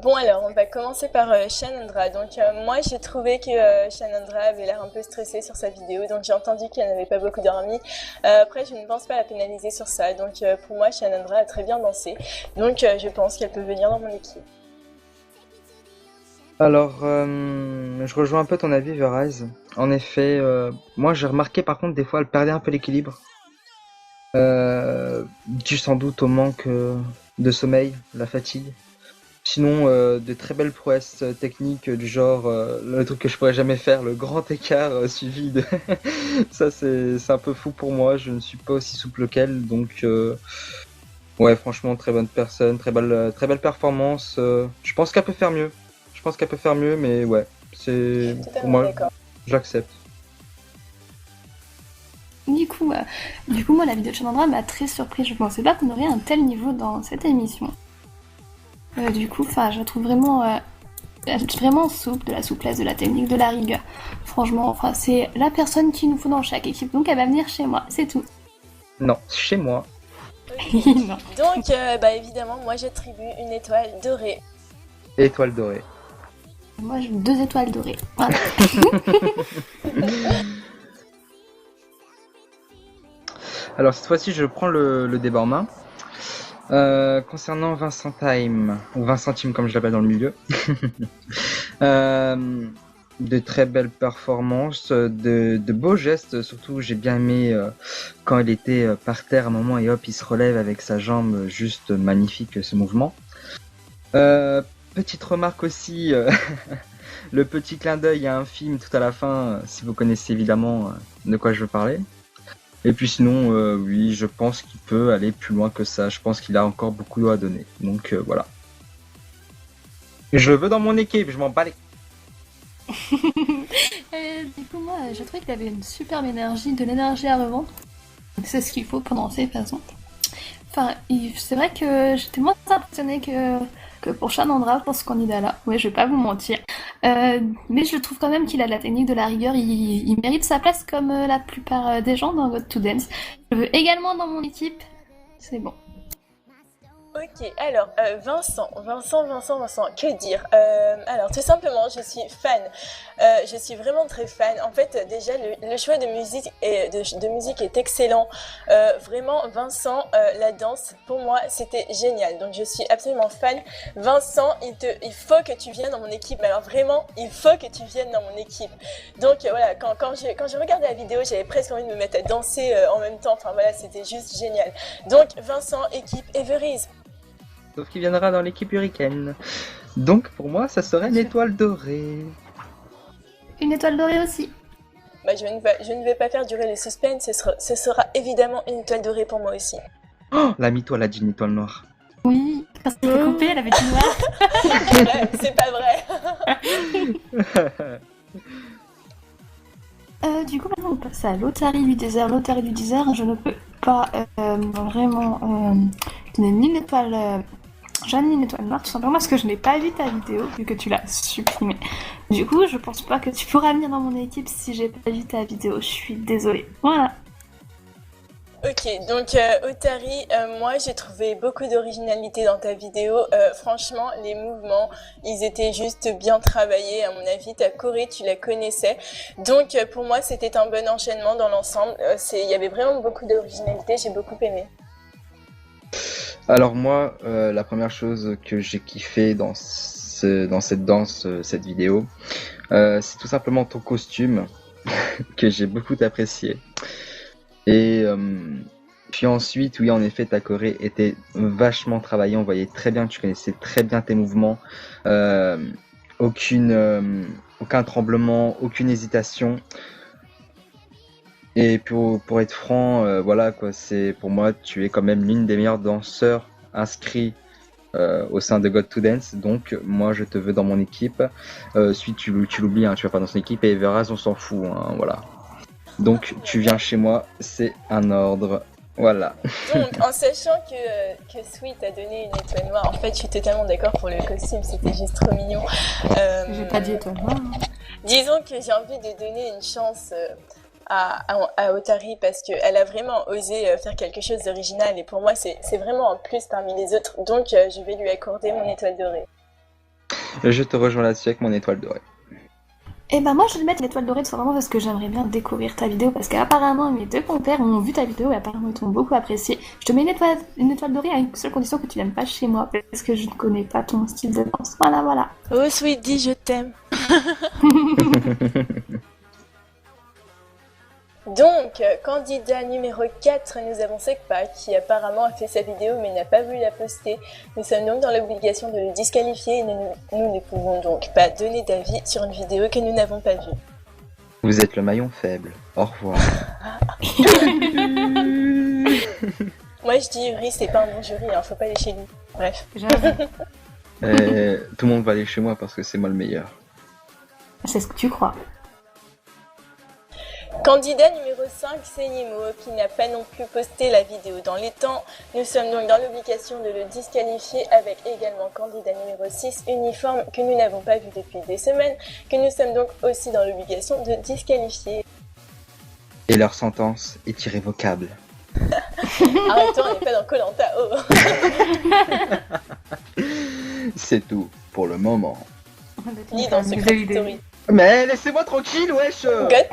Bon alors, on va commencer par Shanandra. Donc moi j'ai trouvé que Shanandra avait l'air un peu stressée sur sa vidéo, donc j'ai entendu qu'elle n'avait pas beaucoup dormi. Après je ne pense pas la pénaliser sur ça, donc pour moi Shanandra a très bien dansé. Donc je pense qu'elle peut venir dans mon équipe. Alors, je rejoins un peu ton avis, Verise. En effet, moi j'ai remarqué par contre des fois elle perdait un peu l'équilibre, dû sans doute au manque de sommeil, la fatigue. Sinon, de très belles prouesses techniques du genre le truc que je pourrais jamais faire, le grand écart suivi de ça c'est un peu fou pour moi. Je ne suis pas aussi souple qu'elle, donc ouais franchement très bonne personne, très belle performance. Je pense qu'elle peut faire mieux. Je pense qu'elle peut faire mieux, mais ouais Je c'est suis pour totalement moi d'accord. j'accepte. Du coup, euh, du coup, moi, la vidéo de Chandra m'a très surpris. Je pensais pas qu'on aurait un tel niveau dans cette émission. Je la trouve vraiment souple, de la souplesse, de la technique, de la rigueur. Franchement, c'est la personne qu'il nous faut dans chaque équipe. Donc, elle va venir chez moi, c'est tout. Non, chez moi. Ok. Non. Donc bah évidemment moi j'attribue une étoile dorée. Étoile dorée. Moi, j'ai 2 étoiles dorées. Voilà. Alors cette fois-ci je prends le débat en main. Concernant Vincent Time, ou Vincent Team comme je l'appelle dans le milieu, euh, de très belles performances, de beaux gestes, surtout j'ai bien aimé quand il était par terre à un moment et hop il se relève avec sa jambe, juste magnifique ce mouvement. Petite remarque aussi, le petit clin d'œil à un film tout à la fin, si vous connaissez évidemment de quoi je veux parler. Et puis sinon, oui, je pense qu'il peut aller plus loin que ça. Je pense qu'il a encore beaucoup à donner. Donc voilà. Je veux dans mon équipe, je m'en bats les... Moi, j'ai trouvé qu'il avait une superbe énergie, de l'énergie à revendre. C'est ce qu'il faut pour danser, de toute façon. C'est vrai que j'étais moins impressionnée que pour Shanandra, pour ce candidat-là. Ouais, je vais pas vous mentir. Mais je trouve quand même qu'il a de la technique, de la rigueur. Il mérite sa place comme la plupart des gens dans God to Dance. Je le veux également dans mon équipe. C'est bon. Ok, alors Vincent, que dire? Alors tout simplement, je suis fan. Je suis vraiment très fan. En fait, déjà le choix de musique de musique est excellent. Vraiment, Vincent, la danse pour moi c'était génial. Donc je suis absolument fan. Vincent, il faut que tu viennes dans mon équipe. Mais alors vraiment, il faut que tu viennes dans mon équipe. Donc voilà, quand j'ai regardé la vidéo, j'avais presque envie de me mettre à danser en même temps. Enfin voilà, c'était juste génial. Donc Vincent, équipe Everise. Sauf qu'il viendra dans l'équipe Hurricane. Donc pour moi, ça serait une étoile dorée. Une étoile dorée aussi. Bah, je ne vais pas faire durer le suspense, ce sera évidemment une étoile dorée pour moi aussi. Oh, la mytho, elle a dit une étoile noire. Oui, quand c'était coupé, elle avait du noir. C'est pas vrai. Maintenant on passe à l'Otari du désert. L'Otari du désert, je ne peux pas vraiment donner ni une étoile jaune ni une étoile noire, tout simplement parce que je n'ai pas vu ta vidéo, vu que tu l'as supprimée. Du coup, je pense pas que tu pourras venir dans mon équipe si j'ai pas vu ta vidéo. Je suis désolée. Voilà. Ok, donc Otari, moi j'ai trouvé beaucoup d'originalité dans ta vidéo. Franchement, les mouvements, ils étaient juste bien travaillés. À mon avis, ta choré, tu la connaissais. Donc pour moi, c'était un bon enchaînement dans l'ensemble. Il y avait vraiment beaucoup d'originalité, j'ai beaucoup aimé. Alors moi, la première chose que j'ai kiffé dans cette danse, cette vidéo, c'est tout simplement ton costume que j'ai beaucoup apprécié. Et puis ensuite, oui, en effet, ta choré était vachement travaillée. On voyait très bien que tu connaissais très bien tes mouvements. Euh, aucune, aucun tremblement, aucune hésitation. Et pour être franc, voilà quoi, c'est pour moi, tu es quand même l'une des meilleures danseurs inscrits au sein de God to Dance. Donc moi, je te veux dans mon équipe. Si tu l'oublies, hein, tu vas pas dans son équipe et Veraz, on s'en fout, hein, voilà. Donc tu viens chez moi, c'est un ordre. Voilà. Donc, en sachant que Sweet a donné une étoile noire, en fait, je suis totalement d'accord pour le costume, c'était juste trop mignon. J'ai pas dit étoile noire. Disons que j'ai envie de donner une chance à Otari parce qu'elle a vraiment osé faire quelque chose d'original et pour moi, c'est vraiment un plus parmi les autres. Donc, je vais lui accorder mon étoile dorée. Je te rejoins là-dessus avec mon étoile dorée. Et ben moi je vais mettre l'étoile dorée tout simplement parce que j'aimerais bien découvrir ta vidéo parce qu'apparemment mes deux compères ont vu ta vidéo et apparemment ils t'ont beaucoup apprécié. Je te mets une étoile dorée à une seule condition que tu l'aimes pas chez moi parce que je ne connais pas ton style de danse. Voilà voilà. Oh, Sweetie, je t'aime. Donc, candidat numéro 4, nous avons Sekpa qui apparemment a fait sa vidéo mais n'a pas voulu la poster. Nous sommes donc dans l'obligation de le disqualifier et nous ne pouvons donc pas donner d'avis sur une vidéo que nous n'avons pas vue. Vous êtes le maillon faible. Au revoir. Moi je dis Uri, c'est pas un bon jury, hein, faut pas aller chez lui. Bref. Tout le monde va aller chez moi parce que c'est moi le meilleur. C'est ce que tu crois. Candidat numéro 5, c'est Nimo, qui n'a pas non plus posté la vidéo dans les temps. Nous sommes donc dans l'obligation de le disqualifier avec également candidat numéro 6, Uniforme, que nous n'avons pas vu depuis des semaines, que nous sommes donc aussi dans l'obligation de disqualifier. Et leur sentence est irrévocable. Arrête-toi, on n'est pas dans Koh-Lanta, oh. C'est tout pour le moment. Ni dans Secret Story. Mais laissez-moi tranquille, wesh. God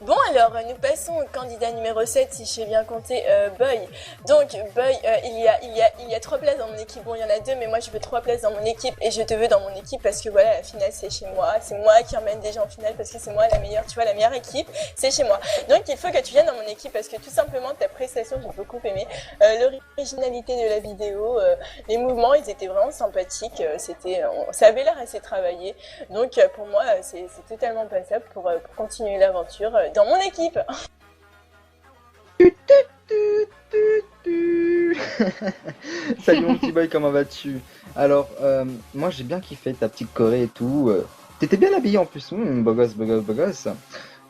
Bon alors, nous passons au candidat numéro 7, si j'ai bien compté, Boy. Donc, Boy, il y a 3 places dans mon équipe. Bon, il y en a 2, mais moi je veux 3 places dans mon équipe et je te veux dans mon équipe parce que voilà, la finale c'est chez moi. C'est moi qui emmène des gens en finale parce que c'est moi la meilleure, tu vois, la meilleure équipe, c'est chez moi. Donc, il faut que tu viennes dans mon équipe parce que tout simplement, ta prestation, j'ai beaucoup aimé. L'originalité de la vidéo, les mouvements, ils étaient vraiment sympathiques. Ça avait l'air assez travaillé. Donc, pour moi, c'est totalement passable pour continuer l'aventure dans mon équipe. Salut mon petit boy, comment vas-tu? Alors, moi j'ai bien kiffé ta petite Corée et tout. T'étais bien habillé en plus, beau gosse, beau gosse, beau gosse.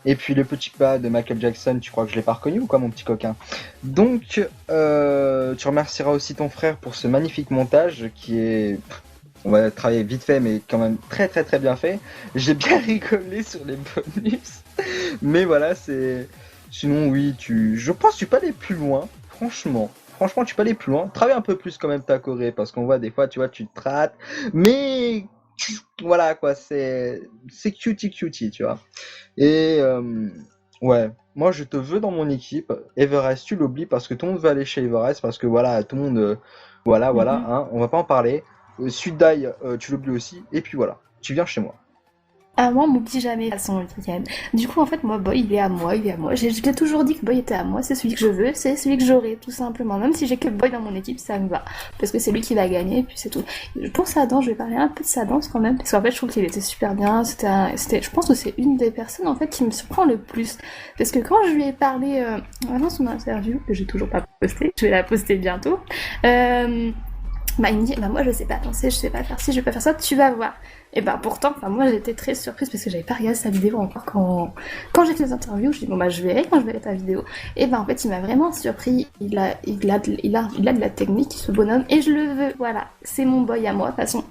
Et puis le petit pas de Michael Jackson, tu crois que je l'ai pas reconnu ou quoi mon petit coquin? Donc, tu remercieras aussi ton frère pour ce magnifique montage qui est... On va travailler vite fait, mais quand même très très très bien fait. J'ai bien rigolé sur les bonus. Mais voilà, c'est... Sinon, oui, je pense que tu peux aller plus loin. Franchement, tu peux aller plus loin. Travaille un peu plus quand même ta Corée, parce qu'on voit des fois, tu vois, tu te rates. Mais... Voilà, quoi, c'est cutie, tu vois. Et... ouais, moi je te veux dans mon équipe. Everest, tu l'oublies parce que tout le monde veut aller chez Everest, parce que voilà, tout le monde... Voilà, hein, on va pas en parler. Sudai, tu l'oublies aussi, et puis voilà, tu viens chez moi. Ah, moi, on m'oublie jamais, de toute façon, week-end. Du coup, en fait, moi, Boy, il est à moi. Je t'ai toujours dit que Boy était à moi, c'est celui que je veux, c'est celui que j'aurai, tout simplement. Même si j'ai que Boy dans mon équipe, ça me va. Parce que c'est lui qui va gagner, et puis c'est tout. Pour sa danse, je vais parler un peu de sa danse quand même, parce qu'en fait, je trouve qu'il était super bien. Je pense que c'est une des personnes, en fait, qui me surprend le plus. Parce que quand je lui ai parlé, avant son interview, que j'ai toujours pas postée, je vais la poster bientôt, bah, il me dit, bah, moi, je sais pas danser, je sais pas faire ci, je vais pas faire ça, tu vas voir. Et bah, pourtant, moi, j'étais très surprise parce que j'avais pas regardé sa vidéo encore quand j'ai fait les interviews. Je dis, bon, bah, je verrai quand je verrai ta vidéo. Et bah, en fait, il m'a vraiment surpris. Il a de la technique, ce bonhomme, et je le veux. Voilà. C'est mon boy à moi, de toute façon.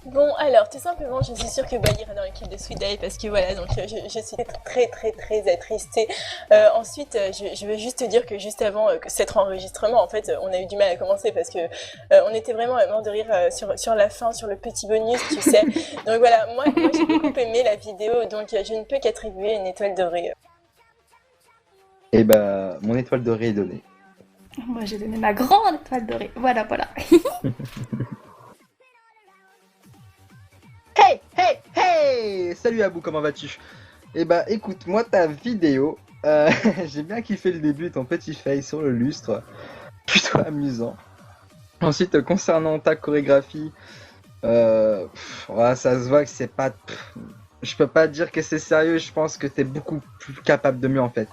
Bon, alors, tout simplement, je suis sûre que Boy ira dans l'équipe de Sweet Day parce que voilà, donc je suis très attristée. Ensuite, je veux juste te dire que juste avant cet enregistrement, en fait, on a eu du mal à commencer parce que on était vraiment mort de rire sur la fin, sur le petit bonus, tu sais. Donc voilà, moi j'ai beaucoup aimé la vidéo, donc je ne peux qu'attribuer une étoile dorée. Et bah, mon étoile dorée est donnée. Moi, j'ai donné ma grande étoile dorée. Voilà. Hey, salut Abou, comment vas-tu? Eh bah écoute, moi ta vidéo, j'ai bien kiffé le début, ton petit face sur le lustre, plutôt amusant. Ensuite, concernant ta chorégraphie, ouais, ça se voit que c'est pas... je peux pas dire que c'est sérieux, je pense que t'es beaucoup plus capable de mieux en fait.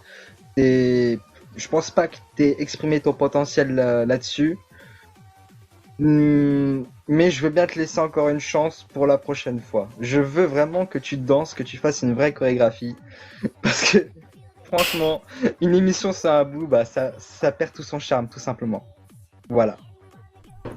Je pense pas que t'aies exprimé ton potentiel là-dessus. Mais je veux bien te laisser encore une chance pour la prochaine fois. Je veux vraiment que tu danses, que tu fasses une vraie chorégraphie. Parce que, franchement, une émission sans Abou, bah, ça perd tout son charme, tout simplement. Voilà.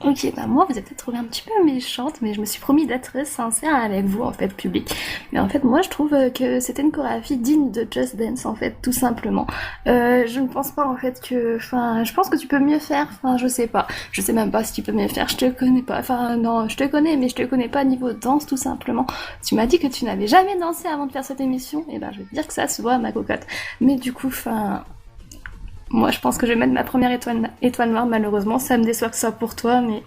Ok, bah moi, vous avez peut-être trouvé un petit peu méchante, mais je me suis promis d'être sincère avec vous, en fait, public. Mais en fait, moi, je trouve que c'était une chorégraphie digne de Just Dance, en fait, tout simplement. Je ne pense pas, en fait, que... Enfin, je pense que tu peux mieux faire. Enfin, je sais pas. Je sais même pas si tu peux mieux faire. Je te connais pas. Enfin, non, je te connais, mais je te connais pas niveau danse, tout simplement. Tu m'as dit que tu n'avais jamais dansé avant de faire cette émission. Et ben, je vais te dire que ça se voit, ma cocotte. Mais du coup, enfin... Moi, je pense que je vais mettre ma première étoile noire, malheureusement. Ça me déçoit que ça soit pour toi, mais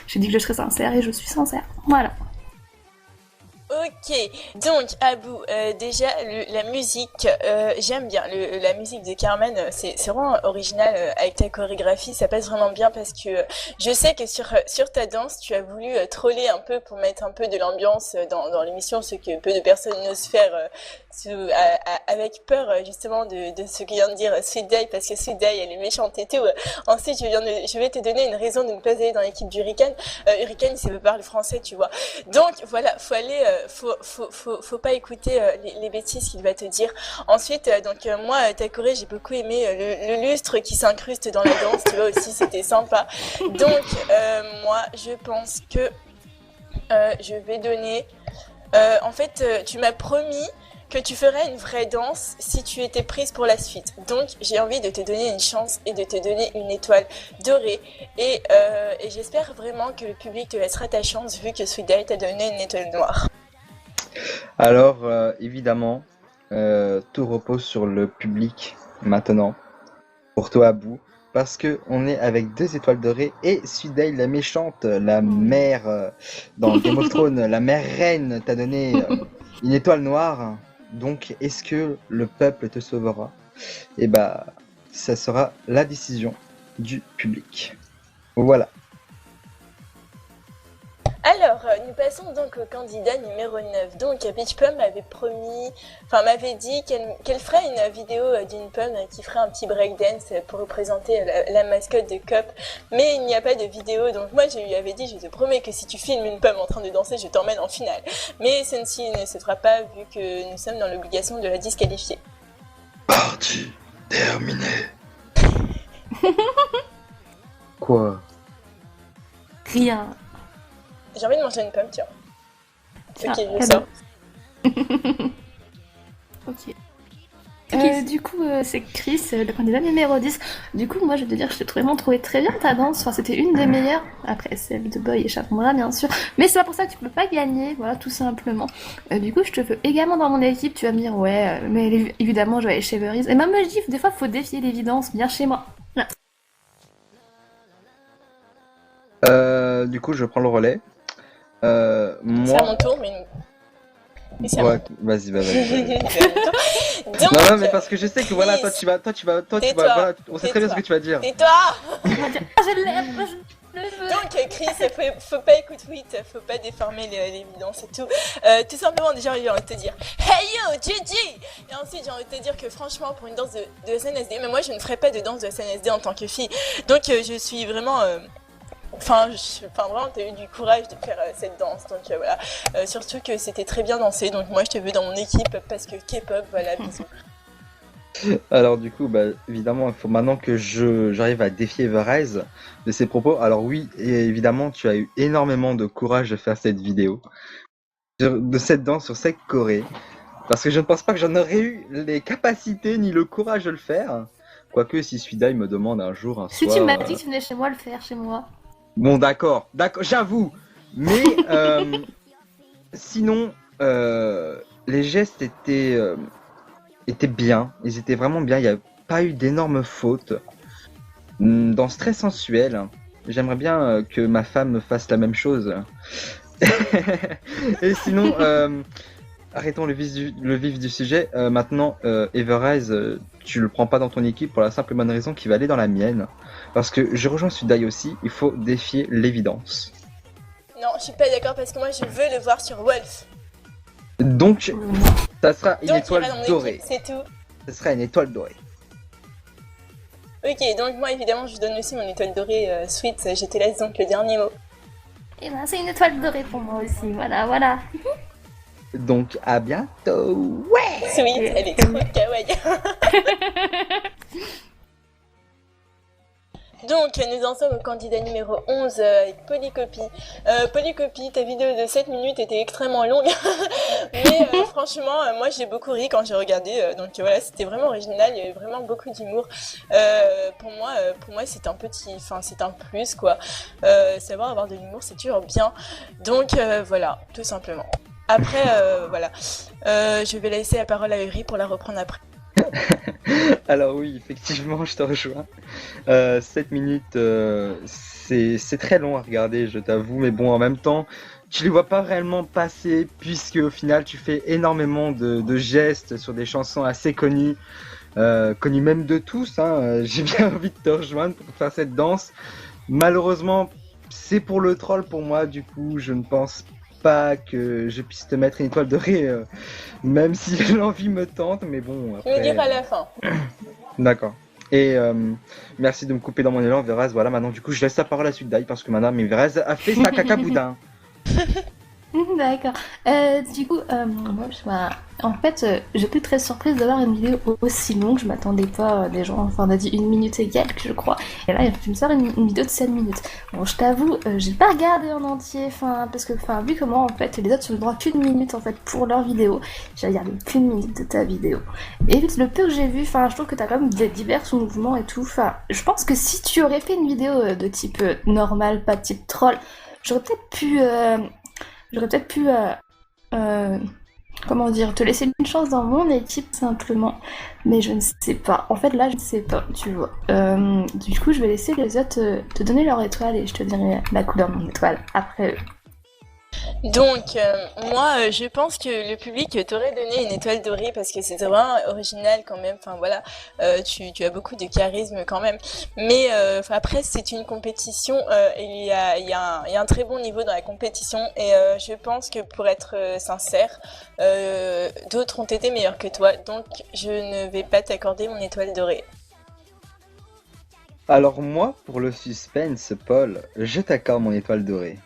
j'ai dit que je serais sincère et je suis sincère. Voilà. Ok, donc Abou, déjà la musique, j'aime bien la musique de Carmen, c'est vraiment original avec ta chorégraphie, ça passe vraiment bien parce que je sais que sur ta danse, tu as voulu troller un peu pour mettre un peu de l'ambiance dans l'émission, ce que peu de personnes n'osent faire avec peur justement de ce que vient de dire Sweet Day, parce que Sweet Day elle est méchante et tout. Ensuite, je vais te donner une raison de ne pas aller dans l'équipe d'Hurricane. Hurricane, il sait pas parler français, tu vois. Donc voilà, faut aller faut pas écouter les bêtises qu'il va te dire. Ensuite, moi, ta choré, j'ai beaucoup aimé le lustre qui s'incruste dans la danse, tu vois aussi, c'était sympa. Donc, moi, je pense que je vais donner... en fait, tu m'as promis que tu ferais une vraie danse si tu étais prise pour la suite. Donc, j'ai envie de te donner une chance et de te donner une étoile dorée. Et j'espère vraiment que le public te laissera ta chance vu que Sweet Day t'a donné une étoile noire. Alors, évidemment, tout repose sur le public maintenant, pour toi, Abou, parce que on est avec 2 étoiles dorées et Suday, la méchante, la mère dans Game of Thrones, la mère reine t'a donné une étoile noire. Donc, est-ce que le peuple te sauvera? Et bah, ça sera la décision du public. Voilà. Alors, nous passons donc au candidat numéro 9. Donc, Peach Plum m'avait dit qu'elle ferait une vidéo d'une pomme qui ferait un petit breakdance pour représenter la mascotte de Cop. Mais il n'y a pas de vidéo, donc moi, je lui avais dit, je te promets que si tu filmes une pomme en train de danser, je t'emmène en finale. Mais celle-ci ne se fera pas vu que nous sommes dans l'obligation de la disqualifier. Partie terminée. Quoi? Rien. J'ai envie de manger une pomme, tiens. Tiens, Ok, je sors. Ok. Du coup, c'est Chris, le candidat numéro 10. Du coup, moi, je vais te dire que je t'ai vraiment trouvé très bien ta danse. Enfin, c'était une des meilleures. Après, celle de Boy et Chaperon-là, bien sûr. Mais c'est pas pour ça que tu peux pas gagner. Voilà, tout simplement. Du coup, je te veux également dans mon équipe. Tu vas me dire, ouais, mais évidemment, je vais aller chez Verise. Et même, moi, je dis, des fois, faut défier l'évidence. Viens chez moi. Voilà. Du coup, je prends le relais. C'est à Moi... mon tour, mais... Ouais, vas-y. Donc, Non, mais parce que je sais que voilà, toi tu vas, voilà, on sait très bien ce que tu vas dire. Et toi Je l'aime, je le veux. Donc, Chris, faut pas écouter Wit, faut pas déformer l'évidence et tout. Tout simplement, déjà, j'ai envie de te dire Hey yo, Gigi. Et ensuite, j'ai envie de te dire que franchement, pour une danse de SNSD, mais moi je ne ferai pas de danse de SNSD en tant que fille. Donc, je suis vraiment. Vraiment, t'as eu du courage de faire cette danse, donc voilà. Surtout que c'était très bien dansé, donc moi je te veux dans mon équipe parce que K-pop, voilà, bisous. Alors du coup, bah, évidemment, il faut maintenant que j'arrive à défier Everrise de ses propos. Alors oui, et évidemment, tu as eu énormément de courage de faire cette vidéo, de cette danse sur cette choré, parce que je ne pense pas que j'en aurais eu les capacités ni le courage de le faire. Quoique si Suida il me demande un jour, un Si soir... tu m'as dit que tu venais chez moi le faire, chez moi. Bon, d'accord, j'avoue. Mais sinon, les gestes étaient bien. Ils étaient vraiment bien. Il n'y a pas eu d'énormes fautes. Danse très sensuelle. J'aimerais bien que ma femme me fasse la même chose. Et sinon, arrêtons le vif du sujet. Maintenant, Everrise, tu le prends pas dans ton équipe pour la simple et bonne raison qu'il va aller dans la mienne. Parce que je rejoins Sudai aussi, il faut défier l'évidence. Non, je suis pas d'accord parce que moi je veux le voir sur Wolf. Donc, ça sera une étoile dorée. Équipe, c'est tout. Ça sera une étoile dorée. Ok, donc moi évidemment je donne aussi mon étoile dorée Sweet, je te laisse donc le dernier mot. Et ben c'est une étoile dorée pour moi aussi, voilà. Donc à bientôt. Ouais. Sweet, elle est trop kawaii. Donc, nous en sommes au candidat numéro 11 avec Polycopie. Polycopie, ta vidéo de 7 minutes était extrêmement longue, mais franchement, moi j'ai beaucoup ri quand j'ai regardé, donc voilà, c'était vraiment original, il y avait vraiment beaucoup d'humour. Pour moi c'est un petit, enfin c'est un plus quoi. Savoir avoir de l'humour, c'est toujours bien. Donc voilà, tout simplement. Après, voilà, je vais laisser la parole à Uri pour la reprendre après. Alors oui, effectivement, je te rejoins. 7 minutes, c'est très long à regarder, je t'avoue, mais bon, en même temps, tu les vois pas réellement passer, puisque au final, tu fais énormément de gestes sur des chansons assez connues, connues même de tous, hein. J'ai bien envie de te rejoindre pour faire cette danse. Malheureusement, c'est pour le troll pour moi, du coup, je ne pense pas que je puisse te mettre une étoile dorée, même si l'envie me tente, mais bon, Tu me après... diras à la fin. D'accord. Et merci de me couper dans mon élan, Véraz. Voilà, maintenant, du coup, je laisse la parole à Sudai parce que madame Véraz a fait sa caca boudin. D'accord. Du coup, moi, en fait, j'étais très surprise d'avoir une vidéo aussi longue. Je m'attendais pas. Les gens, enfin, on a dit 1 minute et quelques, je crois. Et là, tu me sors une vidéo de 7 minutes. Bon, je t'avoue, j'ai pas regardé en entier, enfin, parce que, enfin, vu comment, en fait, les autres se droit qu'une minute, en fait, pour leur vidéo, j'ai regardé qu'une minute de ta vidéo. Et le peu que j'ai vu, enfin, je trouve que t'as quand même des divers mouvements et tout. Enfin, je pense que si tu aurais fait une vidéo de type normal, pas de type troll, j'aurais peut-être pu. Comment dire, te laisser une chance dans mon équipe simplement. Mais je ne sais pas. En fait, là, je ne sais pas, tu vois. Du coup, je vais laisser les autres te donner leur étoile et je te dirai la couleur de mon étoile après eux. Donc, moi, je pense que le public t'aurait donné une étoile dorée parce que c'était vraiment original quand même. Enfin, voilà, tu as beaucoup de charisme quand même. Mais après, c'est une compétition et il y a un très bon niveau dans la compétition. Et je pense que pour être sincère, d'autres ont été meilleurs que toi. Donc, je ne vais pas t'accorder mon étoile dorée. Alors moi, pour le suspense, Paul, je t'accorde mon étoile dorée.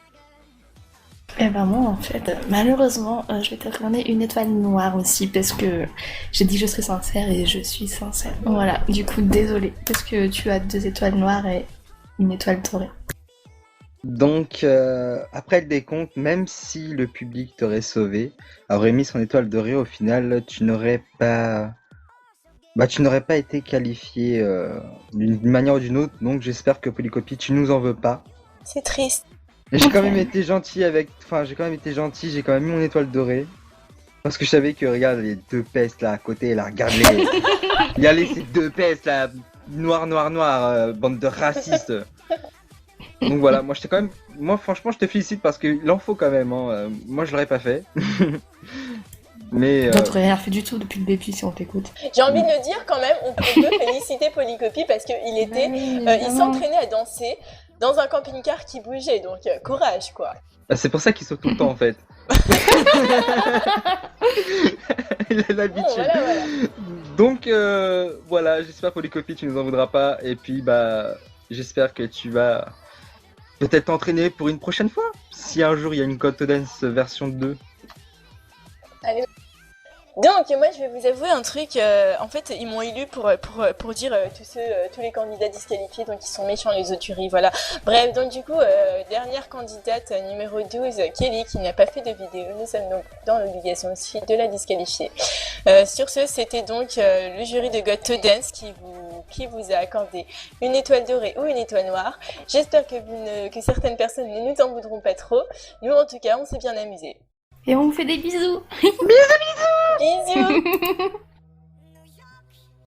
Eh ben moi en fait, malheureusement, je vais t'accorder une étoile noire aussi parce que j'ai dit que je serais sincère et je suis sincère. Voilà, du coup désolée parce que tu as 2 étoiles noires et une étoile dorée. Donc, après le décompte, même si le public t'aurait sauvé, aurait mis son étoile dorée, au final, tu n'aurais pas été qualifié d'une manière ou d'une autre. Donc, j'espère que Polycopie, tu nous en veux pas. C'est triste. J'ai quand même été gentil j'ai quand même mis mon étoile dorée. Parce que je savais que, regarde, les 2 pestes là à côté, là, regarde-les. Il y a ces 2 pestes là, noir, bande de racistes. Donc voilà, moi franchement, je te félicite parce qu'il en faut quand même, hein. Moi, je l'aurais pas fait. Mais. On t'aurait rien fait du tout depuis le début si on t'écoute. J'ai envie de le dire quand même, on peut féliciter Polycopie parce qu'il il s'entraînait à danser dans un camping-car qui bougeait, donc courage quoi. Bah, c'est pour ça qu'il saute tout le temps en fait. Il a l'habitude. Bon, voilà. Donc voilà, j'espère Polycopie, tu nous en voudras pas. Et puis bah, j'espère que tu vas peut-être t'entraîner pour une prochaine fois. Si un jour il y a une Code to Dance version 2. Allez. Donc moi je vais vous avouer un truc, en fait ils m'ont élu pour dire tous les candidats disqualifiés, donc ils sont méchants les auturies, voilà. Bref, donc du coup dernière candidate numéro 12, Kelly, qui n'a pas fait de vidéo, nous sommes donc dans l'obligation aussi de la disqualifier. Sur ce, c'était donc le jury de Got to Dance qui vous a accordé une étoile dorée ou une étoile noire. J'espère que certaines personnes ne nous en voudront pas trop. Nous en tout cas on s'est bien amusés. Et on vous fait des bisous. Bisous.